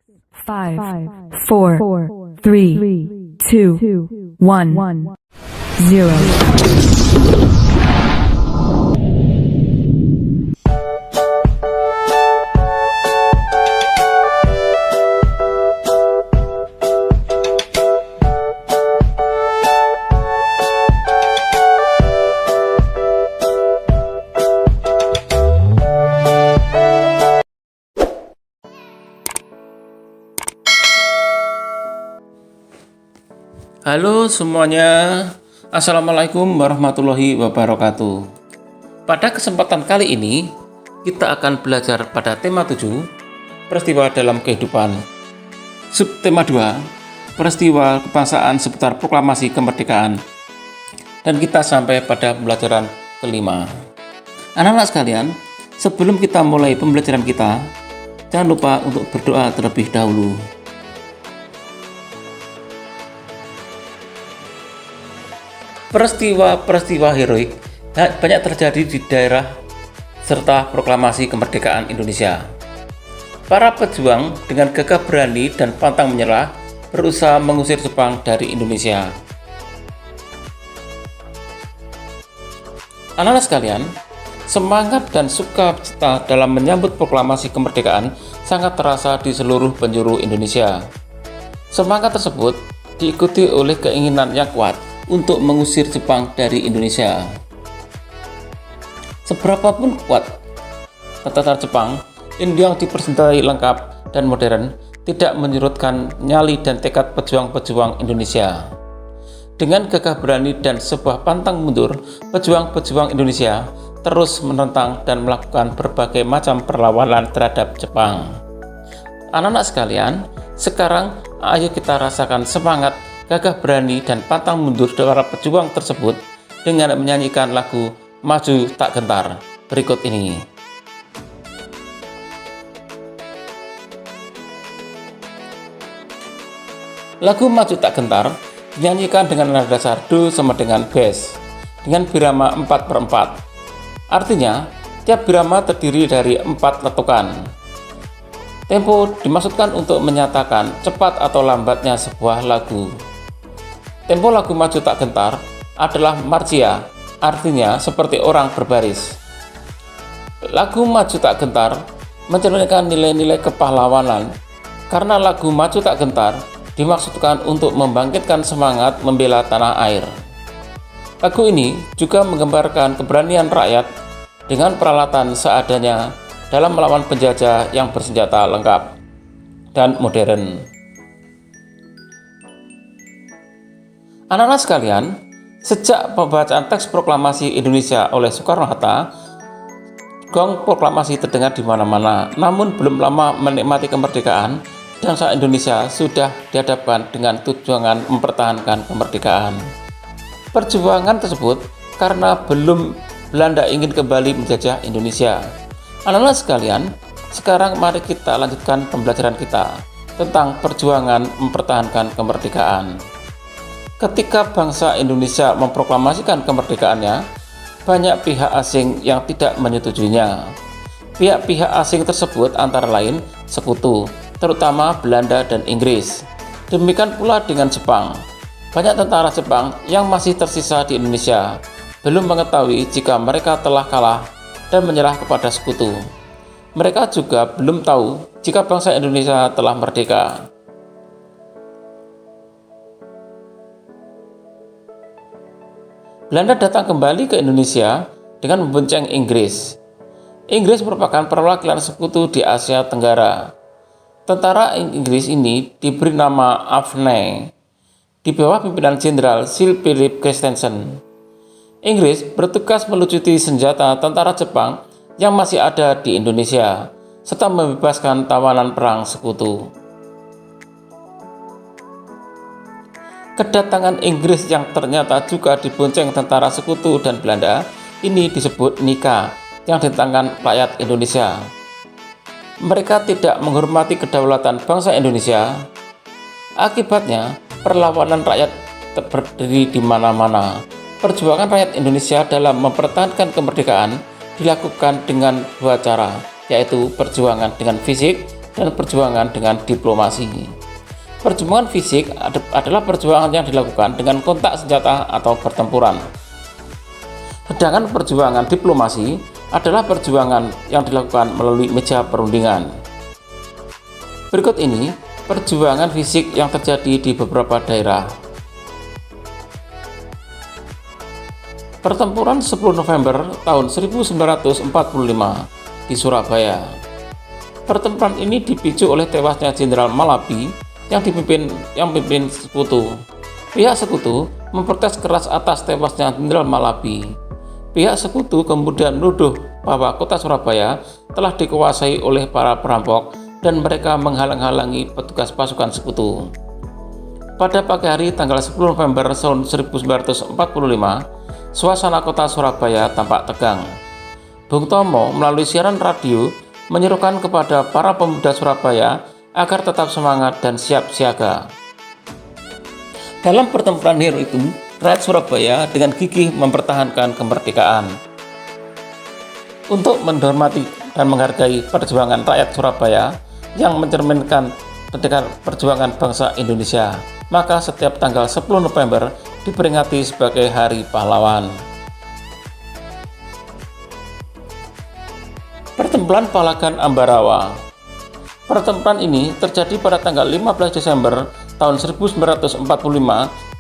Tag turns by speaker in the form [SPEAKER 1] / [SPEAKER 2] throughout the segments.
[SPEAKER 1] 5, 4, 3, 2, 1, 0.
[SPEAKER 2] Halo semuanya, Assalamualaikum warahmatullahi wabarakatuh. Pada kesempatan kali ini, kita akan belajar pada tema 7, peristiwa dalam kehidupan. Subtema 2, peristiwa kebangsaan seputar proklamasi kemerdekaan. Dan kita sampai pada pembelajaran kelima. Anak-anak sekalian, sebelum kita mulai pembelajaran kita, jangan lupa untuk berdoa terlebih dahulu. Peristiwa-peristiwa heroik banyak terjadi di daerah serta proklamasi kemerdekaan Indonesia. Para pejuang dengan gagah berani dan pantang menyerah berusaha mengusir Jepang dari Indonesia. Anak-anak sekalian, semangat dan sukacita dalam menyambut proklamasi kemerdekaan sangat terasa di seluruh penjuru Indonesia. Semangat tersebut diikuti oleh keinginan yang kuat untuk mengusir Jepang dari Indonesia. Seberapapun kuat tentara Jepang yang dipersenjatai lengkap dan modern tidak menyurutkan nyali dan tekad pejuang-pejuang Indonesia. Dengan gagah berani dan sebuah pantang mundur, pejuang-pejuang Indonesia terus menentang dan melakukan berbagai macam perlawanan terhadap Jepang. Anak-anak sekalian, sekarang ayo kita rasakan semangat, gagah berani dan pantang mundur para pejuang tersebut dengan menyanyikan lagu Maju Tak Gentar berikut ini. Lagu Maju Tak Gentar dinyanyikan dengan nada dasar Do sama dengan bass dengan birama 4/4. Artinya, tiap birama terdiri dari 4 letukan. Tempo dimaksudkan untuk menyatakan cepat atau lambatnya sebuah lagu. Tempo lagu Maju Tak Gentar adalah marcia, artinya seperti orang berbaris. Lagu Maju Tak Gentar mencerminkan nilai-nilai kepahlawanan karena lagu Maju Tak Gentar dimaksudkan untuk membangkitkan semangat membela tanah air. Lagu ini juga menggambarkan keberanian rakyat dengan peralatan seadanya dalam melawan penjajah yang bersenjata lengkap dan modern. Anak-anak sekalian, sejak pembacaan teks proklamasi Indonesia oleh Soekarno-Hatta, gong proklamasi terdengar di mana-mana. Namun belum lama menikmati kemerdekaan, bangsa Indonesia sudah dihadapkan dengan tujuan mempertahankan kemerdekaan. Perjuangan tersebut karena belum Belanda ingin kembali menjajah Indonesia. Anak-anak sekalian, sekarang mari kita lanjutkan pembelajaran kita tentang perjuangan mempertahankan kemerdekaan. Ketika bangsa Indonesia memproklamasikan kemerdekaannya, banyak pihak asing yang tidak menyetujuinya. Pihak-pihak asing tersebut antara lain sekutu, terutama Belanda dan Inggris. Demikian pula dengan Jepang. Banyak tentara Jepang yang masih tersisa di Indonesia belum mengetahui jika mereka telah kalah dan menyerah kepada sekutu. Mereka juga belum tahu jika bangsa Indonesia telah merdeka. Belanda datang kembali ke Indonesia dengan membonceng Inggris. Inggris merupakan perwakilan sekutu di Asia Tenggara. Tentara Inggris ini diberi nama AFNE di bawah pimpinan Jenderal Sir Philip Christensen. Inggris bertugas melucuti senjata tentara Jepang yang masih ada di Indonesia, serta membebaskan tawanan perang sekutu. Kedatangan Inggris yang ternyata juga dibonceng tentara sekutu dan Belanda ini disebut Nika yang ditentangkan rakyat Indonesia. Mereka tidak menghormati kedaulatan bangsa Indonesia. Akibatnya, perlawanan rakyat berdiri di mana-mana. Perjuangan rakyat Indonesia dalam mempertahankan kemerdekaan dilakukan dengan dua cara, yaitu perjuangan dengan fisik dan perjuangan dengan diplomasi. Perjuangan fisik adalah perjuangan yang dilakukan dengan kontak senjata atau pertempuran. Sedangkan perjuangan diplomasi adalah perjuangan yang dilakukan melalui meja perundingan. Berikut ini perjuangan fisik yang terjadi di beberapa daerah. Pertempuran 10 November tahun 1945 di Surabaya. Pertempuran ini dipicu oleh tewasnya Jenderal Malabi yang pimpin Sekutu. Pihak Sekutu memprotes keras atas tewasnya Jenderal Malabi. Pihak Sekutu kemudian menuduh bahwa kota Surabaya telah dikuasai oleh para perampok dan mereka menghalang-halangi petugas pasukan Sekutu. Pada pagi hari tanggal 10 November tahun 1945, suasana kota Surabaya tampak tegang. Bung Tomo melalui siaran radio menyerukan kepada para pemuda Surabaya agar tetap semangat dan siap siaga. Dalam pertempuran hero itu, rakyat Surabaya dengan gigih mempertahankan kemerdekaan. Untuk menghormati dan menghargai perjuangan rakyat Surabaya yang mencerminkan perjuangan bangsa Indonesia, maka setiap tanggal 10 November diperingati sebagai Hari Pahlawan. Pertempuran Palagan Ambarawa. Pertempuran ini terjadi pada tanggal 15 Desember tahun 1945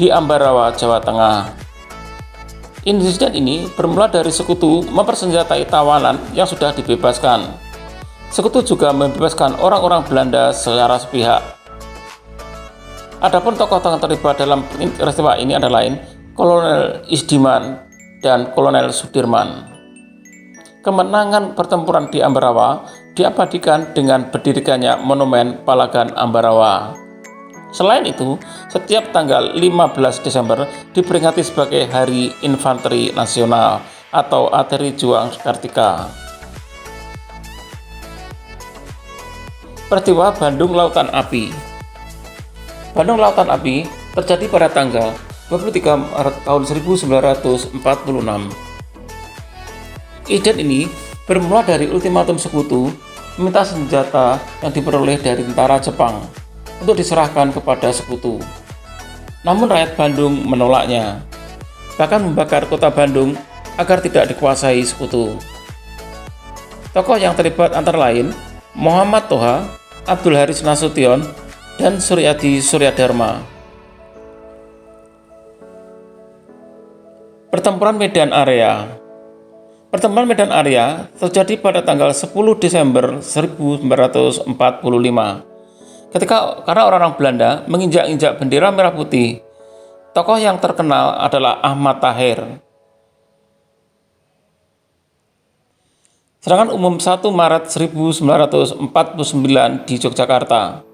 [SPEAKER 2] di Ambarawa, Jawa Tengah. Insiden ini bermula dari Sekutu mempersenjatai tawanan yang sudah dibebaskan. Sekutu juga membebaskan orang-orang Belanda secara sepihak. Adapun tokoh-tokoh terlibat dalam peristiwa ini adalah Kolonel Isdiman dan Kolonel Sudirman. Kemenangan pertempuran di Ambarawa diabadikan dengan berdirikannya Monumen Palagan Ambarawa. Selain itu, setiap tanggal 15 Desember diperingati sebagai Hari Infanteri Nasional atau Arteri Juang Kartika. Peristiwa Bandung Lautan Api. Bandung Lautan Api terjadi pada tanggal 23 Maret tahun 1946. Insiden ini bermula dari ultimatum Sekutu meminta senjata yang diperoleh dari tentara Jepang untuk diserahkan kepada Sekutu. Namun rakyat Bandung menolaknya, bahkan membakar kota Bandung agar tidak dikuasai Sekutu. Tokoh yang terlibat antara lain Muhammad Toha, Abdul Haris Nasution, dan Suryadi Suryadharma. Pertempuran Medan Area. Pertempuran Medan Area terjadi pada tanggal 10 Desember 1945. Karena orang-orang Belanda menginjak-injak bendera merah putih. Tokoh yang terkenal adalah Ahmad Tahir. Serangan umum 1 Maret 1949 di Yogyakarta.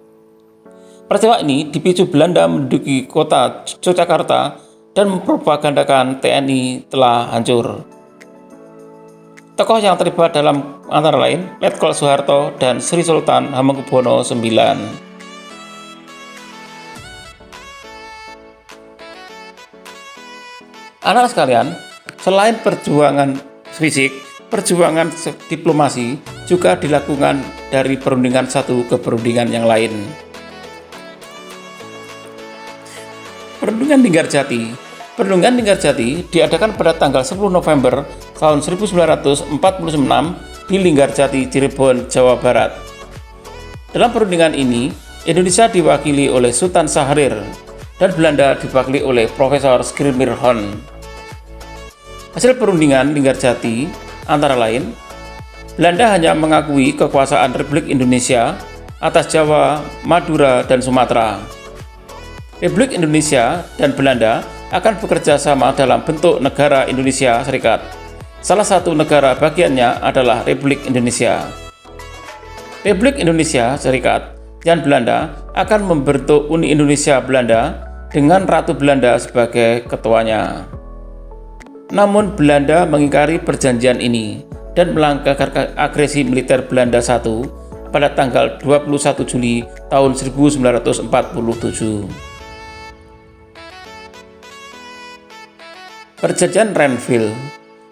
[SPEAKER 2] Peristiwa ini dipicu Belanda menduduki kota Yogyakarta dan mempropagandakan TNI telah hancur. Tokoh yang terlibat dalam antara lain Letkol Soeharto dan Sri Sultan Hamengkubuwono IX. Anak sekalian, selain perjuangan fisik, perjuangan diplomasi juga dilakukan dari perundingan satu ke perundingan yang lain. Perundingan Linggarjati. Perundingan Linggarjati diadakan pada tanggal 10 November tahun 1946 di Linggarjati, Cirebon, Jawa Barat. Dalam perundingan ini, Indonesia diwakili oleh Sultan Syahrir dan Belanda diwakili oleh Profesor Skrimirhon. Hasil perundingan Linggarjati antara lain, Belanda hanya mengakui kekuasaan Republik Indonesia atas Jawa, Madura, dan Sumatera. Republik Indonesia dan Belanda akan bekerja sama dalam bentuk negara Indonesia Serikat. Salah satu negara bagiannya adalah Republik Indonesia. Republik Indonesia Serikat dan Belanda akan membentuk Uni Indonesia Belanda dengan Ratu Belanda sebagai ketuanya. Namun Belanda mengingkari perjanjian ini dan melanggar agresi militer Belanda I pada tanggal 21 Juli tahun 1947. Perjanjian Renville.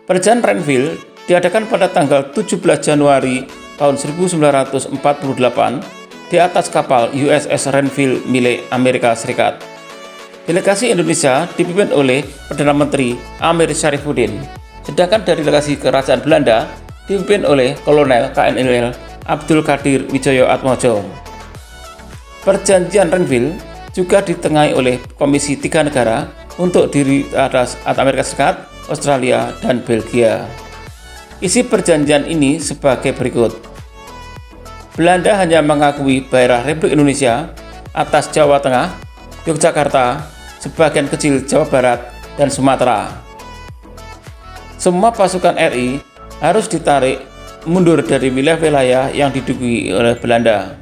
[SPEAKER 2] Perjanjian Renville diadakan pada tanggal 17 Januari tahun 1948 di atas kapal USS Renville milik Amerika Serikat. Delegasi Indonesia dipimpin oleh Perdana Menteri Amir Syarifuddin, sedangkan dari delegasi Kerajaan Belanda dipimpin oleh Kolonel KNLL Abdul Qadir Wijaya Atmojo. Perjanjian Renville juga ditengahi oleh Komisi 3 negara untuk diri atas Amerika Serikat, Australia, dan Belgia. Isi perjanjian ini sebagai berikut. Belanda hanya mengakui daerah Republik Indonesia atas Jawa Tengah, Yogyakarta, sebagian kecil Jawa Barat, dan Sumatera. Semua pasukan RI harus ditarik mundur dari wilayah-wilayah yang diduduki oleh Belanda.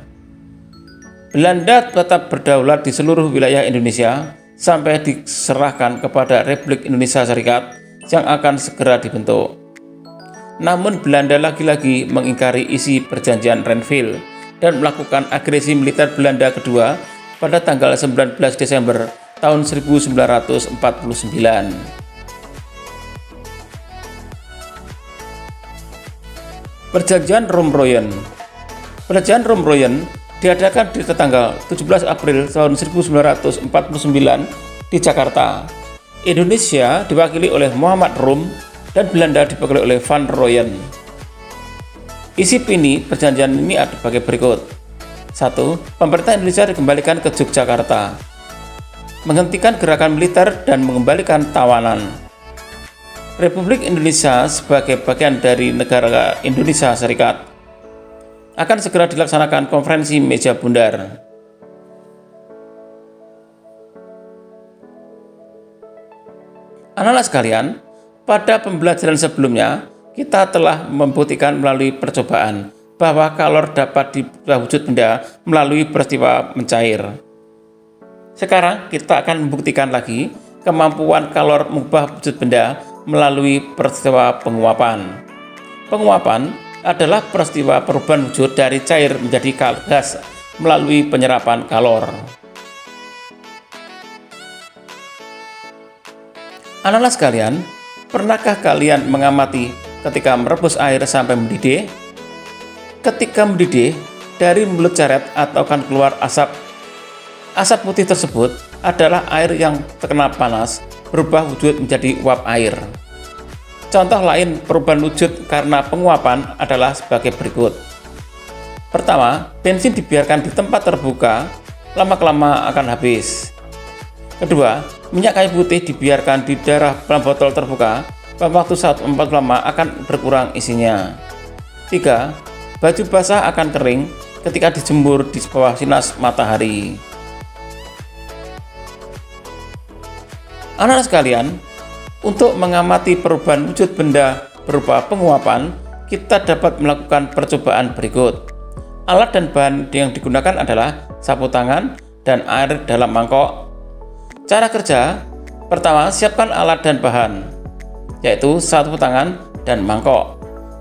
[SPEAKER 2] Belanda tetap berdaulat di seluruh wilayah Indonesia sampai diserahkan kepada Republik Indonesia Serikat yang akan segera dibentuk. Namun Belanda lagi-lagi mengingkari isi perjanjian Renville dan melakukan agresi militer Belanda kedua pada tanggal 19 Desember tahun 1949. Perjanjian Romproyen. Perjanjian Romproyen diadakan di tanggal 17 April tahun 1949 di Jakarta. Indonesia diwakili oleh Muhammad Rum dan Belanda diwakili oleh Van Rooyen. Isi perjanjian ini ada sebagai berikut. 1. Pemerintah Indonesia dikembalikan ke Yogyakarta, menghentikan gerakan militer dan mengembalikan tawanan. Republik Indonesia sebagai bagian dari negara Indonesia Serikat. Akan segera dilaksanakan konferensi meja bundar. Anak-anak sekalian, pada pembelajaran sebelumnya, kita telah membuktikan melalui percobaan bahwa kalor dapat diwujud benda melalui peristiwa mencair. Sekarang kita akan membuktikan lagi kemampuan kalor mengubah wujud benda melalui peristiwa penguapan. Penguapan adalah peristiwa perubahan wujud dari cair menjadi gas melalui penyerapan kalor. Anak-anak sekalian, pernahkah kalian mengamati ketika merebus air sampai mendidih? Ketika mendidih, dari mulut ceret atau akan keluar asap. Asap putih tersebut adalah air yang terkena panas, berubah wujud menjadi uap air. Contoh lain perubahan wujud karena penguapan adalah sebagai berikut. Pertama, bensin dibiarkan di tempat terbuka, lama-kelamaan akan habis. Kedua, minyak kayu putih dibiarkan di dalam botol terbuka, dalam waktu lama akan berkurang isinya. 3. Baju basah akan kering ketika dijemur di bawah sinar matahari. Anak-anak sekalian, untuk mengamati perubahan wujud benda berupa penguapan, kita dapat melakukan percobaan berikut. Alat dan bahan yang digunakan adalah sapu tangan dan air dalam mangkok. Cara kerja, pertama, siapkan alat dan bahan, yaitu sapu tangan dan mangkok.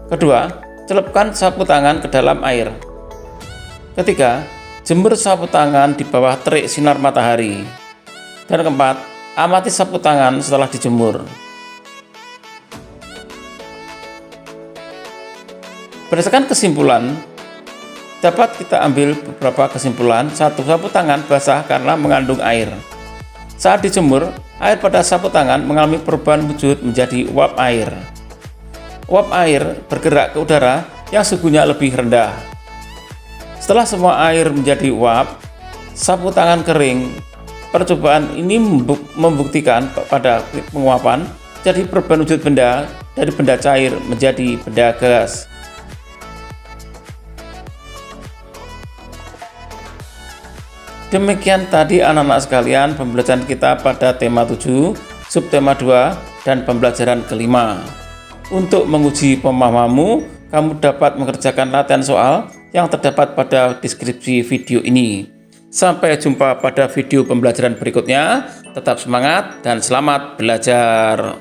[SPEAKER 2] Kedua, celupkan sapu tangan ke dalam air. Ketiga, jemur sapu tangan di bawah terik sinar matahari. Dan keempat, amati sapu tangan setelah dijemur. Berdasarkan kesimpulan, dapat kita ambil beberapa kesimpulan. 1. Sapu tangan basah karena mengandung air. Saat dijemur, air pada sapu tangan mengalami perubahan wujud menjadi uap air. Uap air bergerak ke udara yang suhunya lebih rendah. Setelah semua air menjadi uap, sapu tangan kering. Percobaan ini membuktikan pada penguapan jadi perubahan wujud benda dari benda cair menjadi benda gas. Demikian tadi anak-anak sekalian pembelajaran kita pada tema 7, subtema 2, dan pembelajaran kelima. Untuk menguji pemahamanmu, kamu dapat mengerjakan latihan soal yang terdapat pada deskripsi video ini. Sampai jumpa pada video pembelajaran berikutnya. Tetap semangat dan selamat belajar.